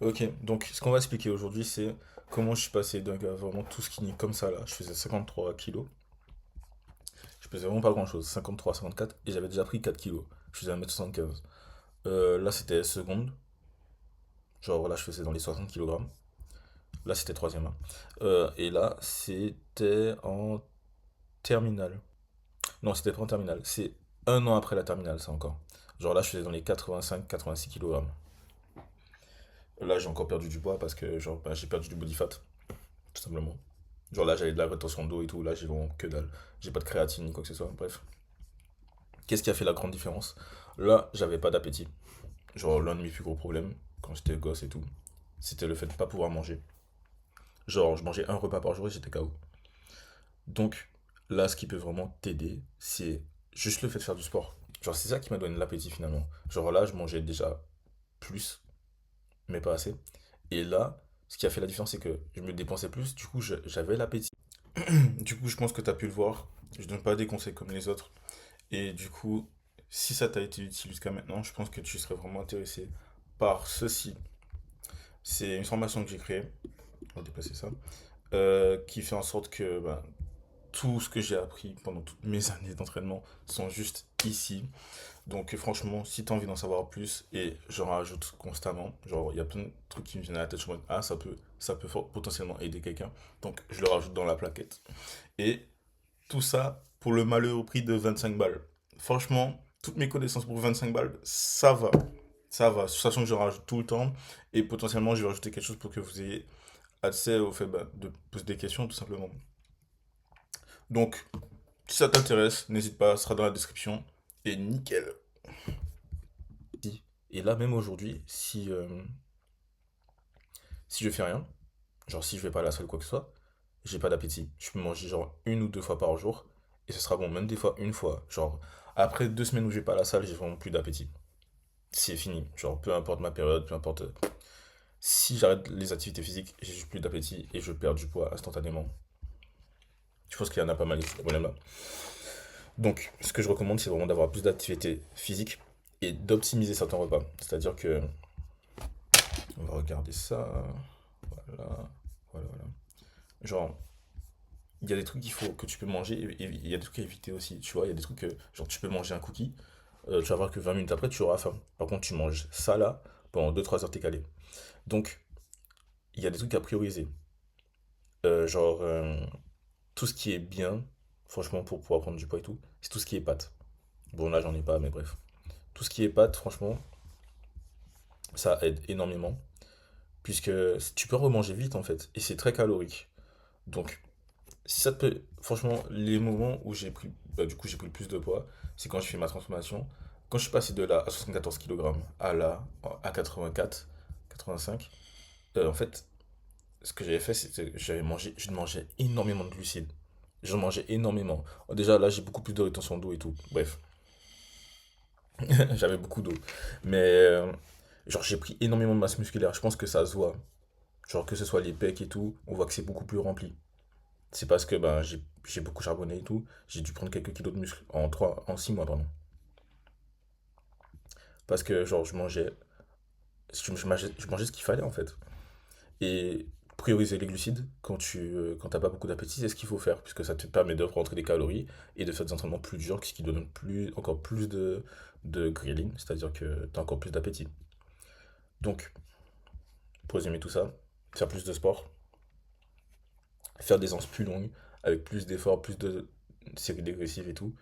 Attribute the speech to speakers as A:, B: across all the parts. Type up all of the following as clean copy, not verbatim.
A: Ok, donc ce qu'on va expliquer aujourd'hui, c'est comment je suis passé d'un gars vraiment tout skinny comme ça là. Je faisais 53 kilos. Je pesais vraiment pas grand chose, 53, 54, et j'avais déjà pris 4 kilos. Je faisais 1m75. Là, c'était seconde. Genre là, je faisais dans les 60 kilogrammes. Là, c'était troisième, hein. Et là, c'était en terminale. Non, c'était pas en terminale. C'est un an après la terminale, ça encore. Genre là, je faisais dans les 85, 86 kilogrammes. Là, j'ai encore perdu du poids parce que genre, bah, j'ai perdu du body fat, tout simplement. Genre là, j'avais de la rétention d'eau et tout. Là, j'ai vraiment que dalle. J'ai pas de créatine ni quoi que ce soit. Bref. Qu'est-ce qui a fait la grande différence? Là, j'avais pas d'appétit. Genre, l'un de mes plus gros problèmes, quand j'étais gosse et tout, c'était le fait de pas pouvoir manger. Genre, je mangeais un repas par jour et j'étais KO. Donc, là, ce qui peut vraiment t'aider, c'est juste le fait de faire du sport. Genre, c'est ça qui m'a donné l'appétit finalement. Genre là, je mangeais déjà plus, mais pas assez. Et là, ce qui a fait la différence, c'est que je me dépensais plus, du coup, j'avais l'appétit. Du coup, je pense que tu as pu le voir. Je donne pas des conseils comme les autres. Et du coup, si ça t'a été utile jusqu'à maintenant, je pense que tu serais vraiment intéressé par ceci. C'est une formation que j'ai créée, on va dépasser ça, qui fait en sorte que bah, tout ce que j'ai appris pendant toutes mes années d'entraînement sont juste ici. Donc franchement, si tu as envie d'en savoir plus, et j'en rajoute constamment, genre il y a plein de trucs qui me viennent à la tête, je me dis, ah ça peut potentiellement aider quelqu'un. Donc je le rajoute dans la plaquette. Et tout ça pour le malheureux prix de 25 balles. Franchement, toutes mes connaissances pour 25 balles, ça va. Ça va. Sachant que je rajoute tout le temps. Et potentiellement, je vais rajouter quelque chose pour que vous ayez accès au fait bah, de poser des questions, tout simplement. Donc, si ça t'intéresse, n'hésite pas, ça sera dans la description. Et nickel. Et là, même aujourd'hui, si je fais rien, genre si je vais pas à la salle ou quoi que ce soit, j'ai pas d'appétit. Je peux manger genre une ou deux fois par jour. Et ce sera bon, même des fois une fois. Genre, après 2 semaines où je vais pas à la salle, j'ai vraiment plus d'appétit. C'est fini. Genre, peu importe ma période, peu importe. Si j'arrête les activités physiques, j'ai juste plus d'appétit et je perds du poids instantanément. Je pense qu'il y en a pas mal ici, ce problème-là. Donc, ce que je recommande, c'est vraiment d'avoir plus d'activité physique et d'optimiser certains repas. C'est-à-dire que, on va regarder ça. Voilà, voilà, voilà. Genre, il y a des trucs qu'il faut que tu peux manger et il y a des trucs à éviter aussi. Tu vois, il y a des trucs que, genre, tu peux manger un cookie, tu vas voir que 20 minutes après, tu auras faim. Par contre, tu manges ça là, pendant 2 3 heures, t'es calé. Donc, il y a des trucs à prioriser. Genre, tout ce qui est bien, franchement, pour pouvoir prendre du poids et tout, c'est tout ce qui est pâtes. Bon, là, j'en ai pas, mais bref. Tout ce qui est pâtes, franchement, ça aide énormément. Puisque tu peux remanger vite, en fait. Et c'est très calorique. Donc, si ça te peut. Franchement, les moments où j'ai pris. Bah, du coup, j'ai pris le plus de poids, c'est quand je fais ma transformation. Quand je suis passé de là à 74 kilogrammes à là, à 84, 85, en fait, ce que j'avais fait, c'est que je mangeais énormément de glucides. J'en mangeais énormément. Déjà, là, j'ai beaucoup plus de rétention d'eau et tout. Bref, j'avais beaucoup d'eau. Mais, genre, j'ai pris énormément de masse musculaire. Je pense que ça se voit. Genre, que ce soit les pecs et tout, on voit que c'est beaucoup plus rempli. C'est parce que ben, j'ai beaucoup charbonné et tout. J'ai dû prendre quelques kilos de muscles en 6 mois, pardon. Parce que, genre, je mangeais ce qu'il fallait, en fait. Et prioriser les glucides quand t'as pas beaucoup d'appétit, c'est ce qu'il faut faire, puisque ça te permet de rentrer des calories et de faire des entraînements plus durs, ce qui donne encore plus de ghrelin, c'est-à-dire que t'as encore plus d'appétit. Donc, pour résumer tout ça, faire plus de sport, faire des séances plus longues, avec plus d'efforts, plus de séries dégressives et tout,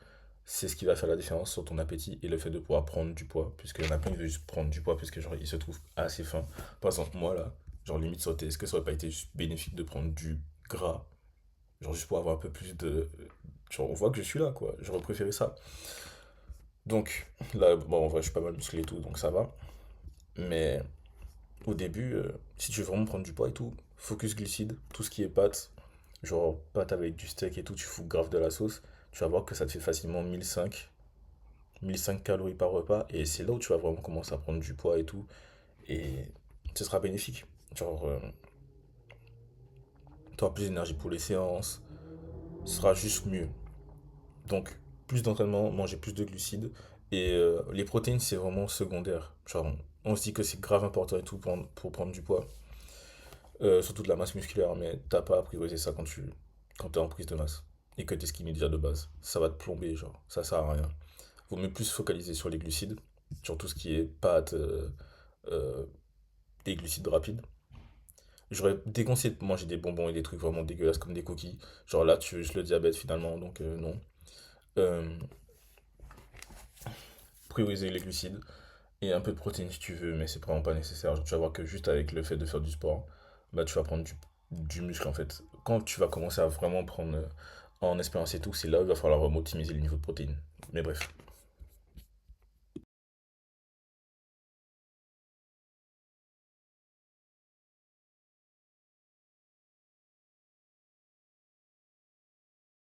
A: c'est ce qui va faire la différence sur ton appétit et le fait de pouvoir prendre du poids, puisque y en a plein qui veulent juste prendre du poids, puisque genre, ils se trouvent assez faim. Par exemple, moi là, genre limite sauter, est-ce que ça aurait pas été juste bénéfique de prendre du gras, genre juste pour avoir un peu plus de. Genre, on voit que je suis là, quoi. J'aurais préféré ça. Donc, là, bon, en vrai, je suis pas mal musclé et tout, donc ça va. Mais au début, si tu veux vraiment prendre du poids et tout, focus glucides, tout ce qui est pâtes, genre pâtes avec du steak et tout, tu fous grave de la sauce, tu vas voir que ça te fait facilement 1005 calories par repas, et c'est là où tu vas vraiment commencer à prendre du poids et tout, et ce sera bénéfique. Genre, tu auras plus d'énergie pour les séances, ce sera juste mieux. Donc, plus d'entraînement, manger plus de glucides, et les protéines, c'est vraiment secondaire. Genre, on se dit que c'est grave important et tout pour prendre du poids, surtout de la masse musculaire, mais t'as pas à prioriser ça quand t'es en prise de masse et que t'es skinny déjà de base. Ça va te plomber, genre, ça sert à rien. Vaut mieux plus se focaliser sur les glucides, sur tout ce qui est pâtes, euh, des glucides rapides. J'aurais déconseillé de manger des bonbons et des trucs vraiment dégueulasses comme des cookies. Genre là, tu veux le diabète finalement, donc non. Euh, Prioriser les glucides et un peu de protéines si tu veux, mais c'est vraiment pas nécessaire. Genre, tu vas voir que juste avec le fait de faire du sport, bah tu vas prendre du muscle en fait. Quand tu vas commencer à vraiment prendre en expérience et tout, c'est là où il va falloir vraiment optimiser le niveau de protéines. Mais bref.